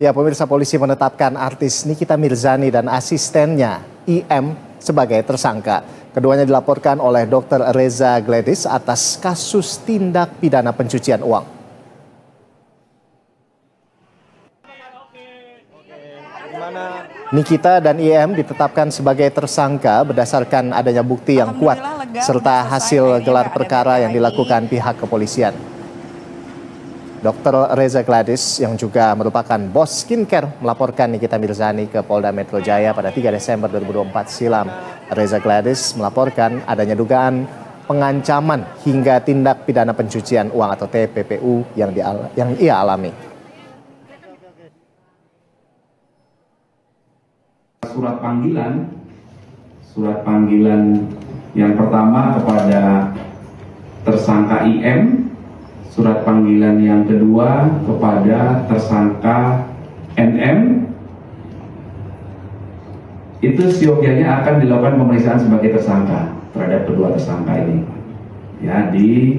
Ya, pemirsa, polisi menetapkan artis Nikita Mirzani dan asistennya IM sebagai tersangka. Keduanya dilaporkan oleh Dr. Reza Gladys atas kasus tindak pidana pencucian uang. Nikita dan IM ditetapkan sebagai tersangka berdasarkan adanya bukti yang kuat serta hasil gelar perkara yang dilakukan pihak kepolisian. Dr. Reza Gladys yang juga merupakan bos skincare melaporkan Nikita Mirzani ke Polda Metro Jaya pada 3 Desember 2024 silam. Reza Gladys melaporkan adanya dugaan pengancaman hingga tindak pidana pencucian uang atau TPPU yang ia alami. Surat panggilan yang pertama kepada tersangka IM. Surat panggilan yang kedua kepada tersangka NM, itu siogianya akan dilakukan pemeriksaan sebagai tersangka terhadap kedua tersangka ini, ya, di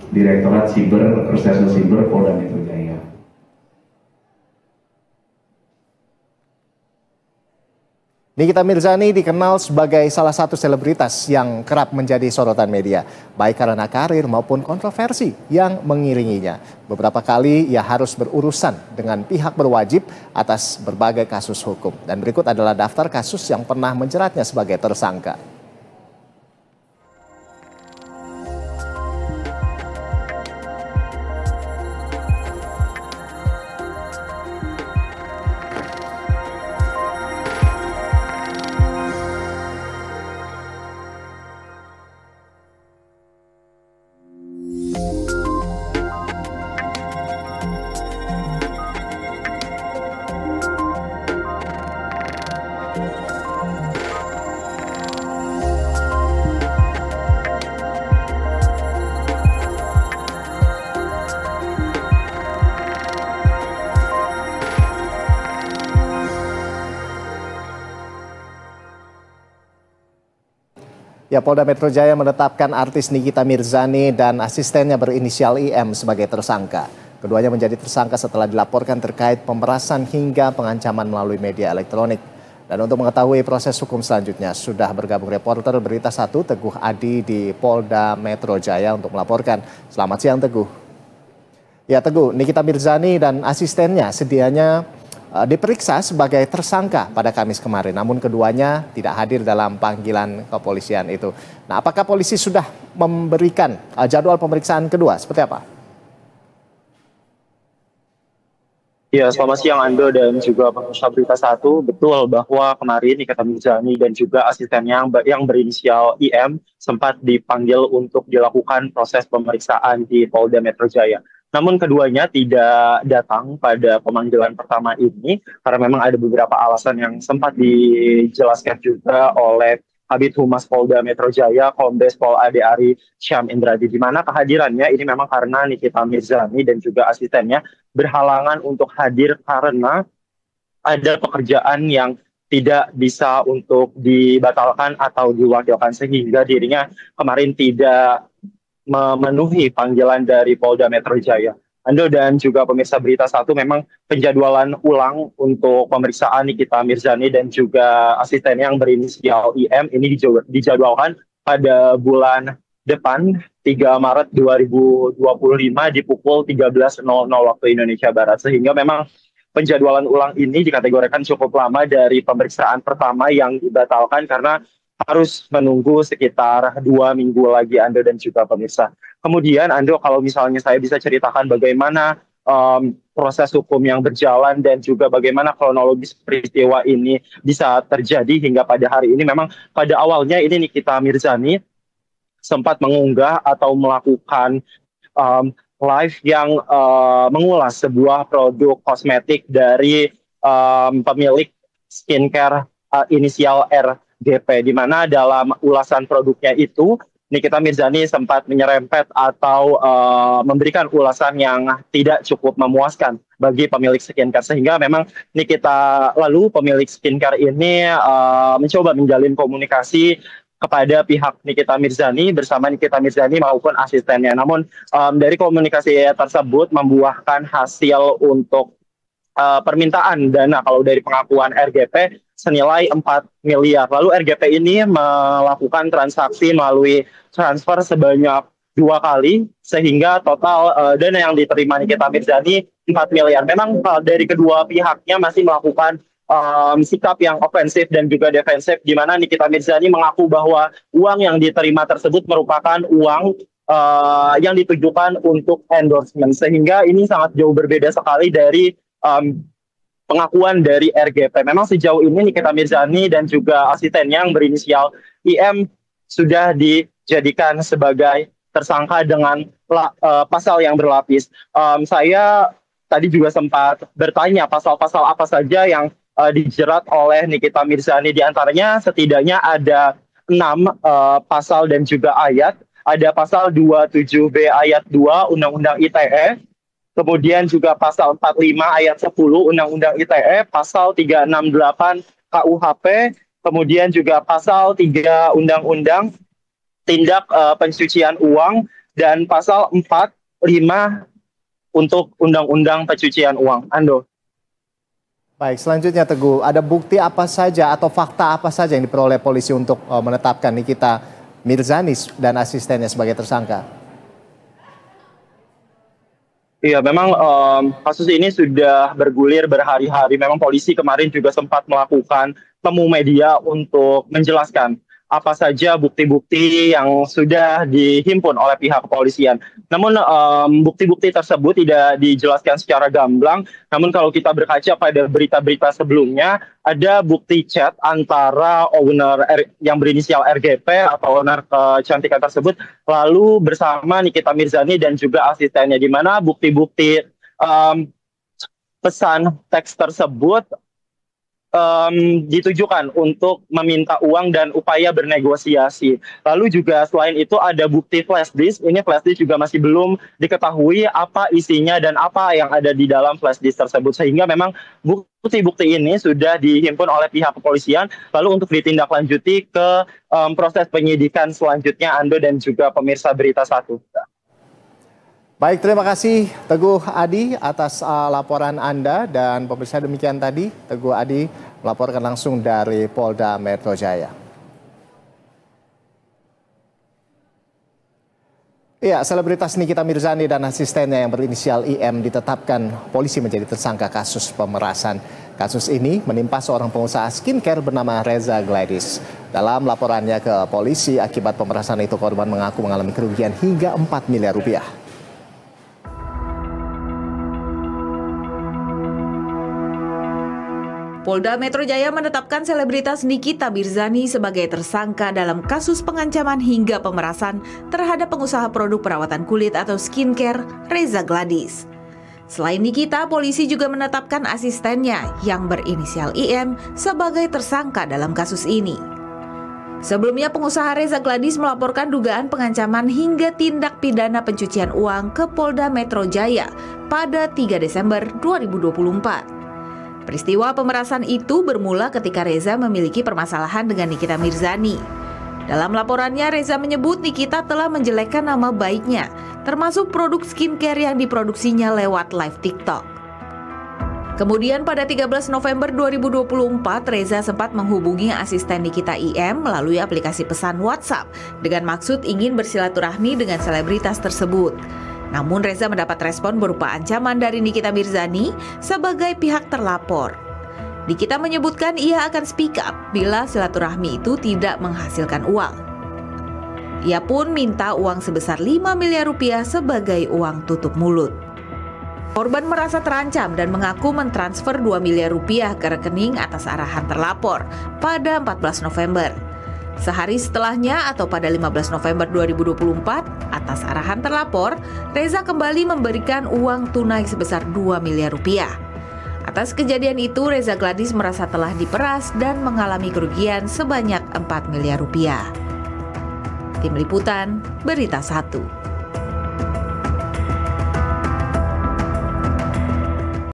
Direktorat Reserse Siber Polda Metro Jaya. Nikita Mirzani dikenal sebagai salah satu selebritas yang kerap menjadi sorotan media, baik karena karir maupun kontroversi yang mengiringinya. Beberapa kali ia harus berurusan dengan pihak berwajib atas berbagai kasus hukum. Dan berikut adalah daftar kasus yang pernah menjeratnya sebagai tersangka. Ya, Polda Metro Jaya menetapkan artis Nikita Mirzani dan asistennya berinisial IM sebagai tersangka. Keduanya menjadi tersangka setelah dilaporkan terkait pemerasan hingga pengancaman melalui media elektronik. Dan untuk mengetahui proses hukum selanjutnya, sudah bergabung reporter Berita 1 Teguh Adi di Polda Metro Jaya untuk melaporkan. Selamat siang, Teguh. Ya, Teguh, Nikita Mirzani dan asistennya sedianya diperiksa sebagai tersangka pada Kamis kemarin, namun keduanya tidak hadir dalam panggilan kepolisian itu. Nah, apakah polisi sudah memberikan jadwal pemeriksaan kedua? Seperti apa? Ya, selamat siang Ando dan juga pemirsa Berita 1. Betul bahwa kemarin Nikita Mirzani dan juga asistennya yang berinisial IM sempat dipanggil untuk dilakukan proses pemeriksaan di Polda Metro Jaya. Namun keduanya tidak datang pada pemanggilan pertama ini karena memang ada beberapa alasan yang sempat dijelaskan juga oleh Kabid Humas Polda Metro Jaya, Kombes Pol Ade Ari Syam Indradi, di mana kehadirannya ini memang karena Nikita Mirzani dan juga asistennya berhalangan untuk hadir karena ada pekerjaan yang tidak bisa untuk dibatalkan atau diwakilkan, sehingga dirinya kemarin tidak memenuhi panggilan dari Polda Metro Jaya. Ando dan juga pemirsa Berita 1, memang penjadwalan ulang untuk pemeriksaan Nikita Mirzani dan juga asisten yang berinisial IM ini dijadwalkan pada bulan depan 3 Maret 2025 di pukul 13.00 waktu Indonesia Barat. Sehingga memang penjadwalan ulang ini dikategorikan cukup lama dari pemeriksaan pertama yang dibatalkan karena harus menunggu sekitar 2 minggu lagi, Ando dan juga pemirsa. Kemudian Ando, kalau misalnya saya bisa ceritakan bagaimana proses hukum yang berjalan dan juga bagaimana kronologis peristiwa ini bisa terjadi hingga pada hari ini. Memang pada awalnya ini Nikita Mirzani sempat mengunggah atau melakukan live yang mengulas sebuah produk kosmetik dari pemilik skincare inisial RGP, di mana dalam ulasan produknya itu Nikita Mirzani sempat menyerempet atau memberikan ulasan yang tidak cukup memuaskan bagi pemilik skincare, sehingga memang Nikita lalu pemilik skincare ini mencoba menjalin komunikasi kepada pihak Nikita Mirzani bersama Nikita Mirzani maupun asistennya. Namun dari komunikasi tersebut membuahkan hasil untuk permintaan dana kalau dari pengakuan RGP senilai 4 miliar. Lalu RGP ini melakukan transaksi melalui transfer sebanyak 2 kali, sehingga total dana yang diterima Nikita Mirzani 4 miliar. Memang dari kedua pihaknya masih melakukan sikap yang ofensif dan juga defensif, di mana Nikita Mirzani mengaku bahwa uang yang diterima tersebut merupakan uang yang ditujukan untuk endorsement, sehingga ini sangat jauh berbeda sekali dari pengakuan dari RGP. Memang sejauh ini Nikita Mirzani dan juga asistennya yang berinisial IM sudah dijadikan sebagai tersangka dengan pasal yang berlapis. Saya tadi juga sempat bertanya pasal-pasal apa saja yang dijerat oleh Nikita Mirzani. Di antaranya setidaknya ada 6 pasal dan juga ayat. Ada pasal 27B ayat 2 Undang-Undang ITE, kemudian juga pasal 45 ayat 10 Undang-Undang ITE, pasal 368 KUHP, kemudian juga pasal 3 Undang-Undang Tindak Pencucian Uang, dan pasal 4, 5 untuk Undang-Undang Pencucian Uang. Ando. Baik, selanjutnya Teguh, ada bukti apa saja atau fakta apa saja yang diperoleh polisi untuk menetapkan Nikita Mirzani dan asistennya sebagai tersangka? Iya, memang kasus ini sudah bergulir berhari-hari. Memang polisi kemarin juga sempat melakukan temu media untuk menjelaskan apa saja bukti-bukti yang sudah dihimpun oleh pihak kepolisian. Namun bukti-bukti tersebut tidak dijelaskan secara gamblang. Namun kalau kita berkaca pada berita-berita sebelumnya, ada bukti chat antara owner yang berinisial RGP atau owner kecantikan tersebut lalu bersama Nikita Mirzani dan juga asistennya, di mana bukti-bukti pesan teks tersebut ditujukan untuk meminta uang dan upaya bernegosiasi. Lalu juga selain itu ada bukti flash disk. Ini flash disk juga masih belum diketahui apa isinya dan apa yang ada di dalam flash disk tersebut. Sehingga memang bukti-bukti ini sudah dihimpun oleh pihak kepolisian lalu untuk ditindaklanjuti ke proses penyidikan selanjutnya, Ando dan juga pemirsa Berita 1. Baik, terima kasih Teguh Adi atas laporan Anda, dan pemirsa demikian tadi Teguh Adi melaporkan langsung dari Polda Metro Jaya. Ya, selebritas Nikita Mirzani dan asistennya yang berinisial IM ditetapkan polisi menjadi tersangka kasus pemerasan. Kasus ini menimpa seorang pengusaha skincare bernama Reza Gladys. Dalam laporannya ke polisi, akibat pemerasan itu korban mengaku mengalami kerugian hingga 4 miliar rupiah. Polda Metro Jaya menetapkan selebritas Nikita Mirzani sebagai tersangka dalam kasus pengancaman hingga pemerasan terhadap pengusaha produk perawatan kulit atau skincare Reza Gladys. Selain Nikita, polisi juga menetapkan asistennya yang berinisial IM sebagai tersangka dalam kasus ini. Sebelumnya, pengusaha Reza Gladys melaporkan dugaan pengancaman hingga tindak pidana pencucian uang ke Polda Metro Jaya pada 3 Desember 2024. Peristiwa pemerasan itu bermula ketika Reza memiliki permasalahan dengan Nikita Mirzani. Dalam laporannya, Reza menyebut Nikita telah menjelekkan nama baiknya, termasuk produk skincare yang diproduksinya lewat live TikTok. Kemudian pada 13 November 2024, Reza sempat menghubungi asisten Nikita IM melalui aplikasi pesan WhatsApp dengan maksud ingin bersilaturahmi dengan selebritas tersebut. Namun Reza mendapat respon berupa ancaman dari Nikita Mirzani sebagai pihak terlapor. Nikita menyebutkan ia akan speak up bila silaturahmi itu tidak menghasilkan uang. Ia pun minta uang sebesar 5 miliar rupiah sebagai uang tutup mulut. Korban merasa terancam dan mengaku mentransfer 2 miliar rupiah ke rekening atas arahan terlapor pada 14 November. Sehari setelahnya atau pada 15 November 2024, atas arahan terlapor, Reza kembali memberikan uang tunai sebesar 2 miliar rupiah. Atas kejadian itu, Reza Gladys merasa telah diperas dan mengalami kerugian sebanyak 4 miliar rupiah. Tim Liputan, Berita 1.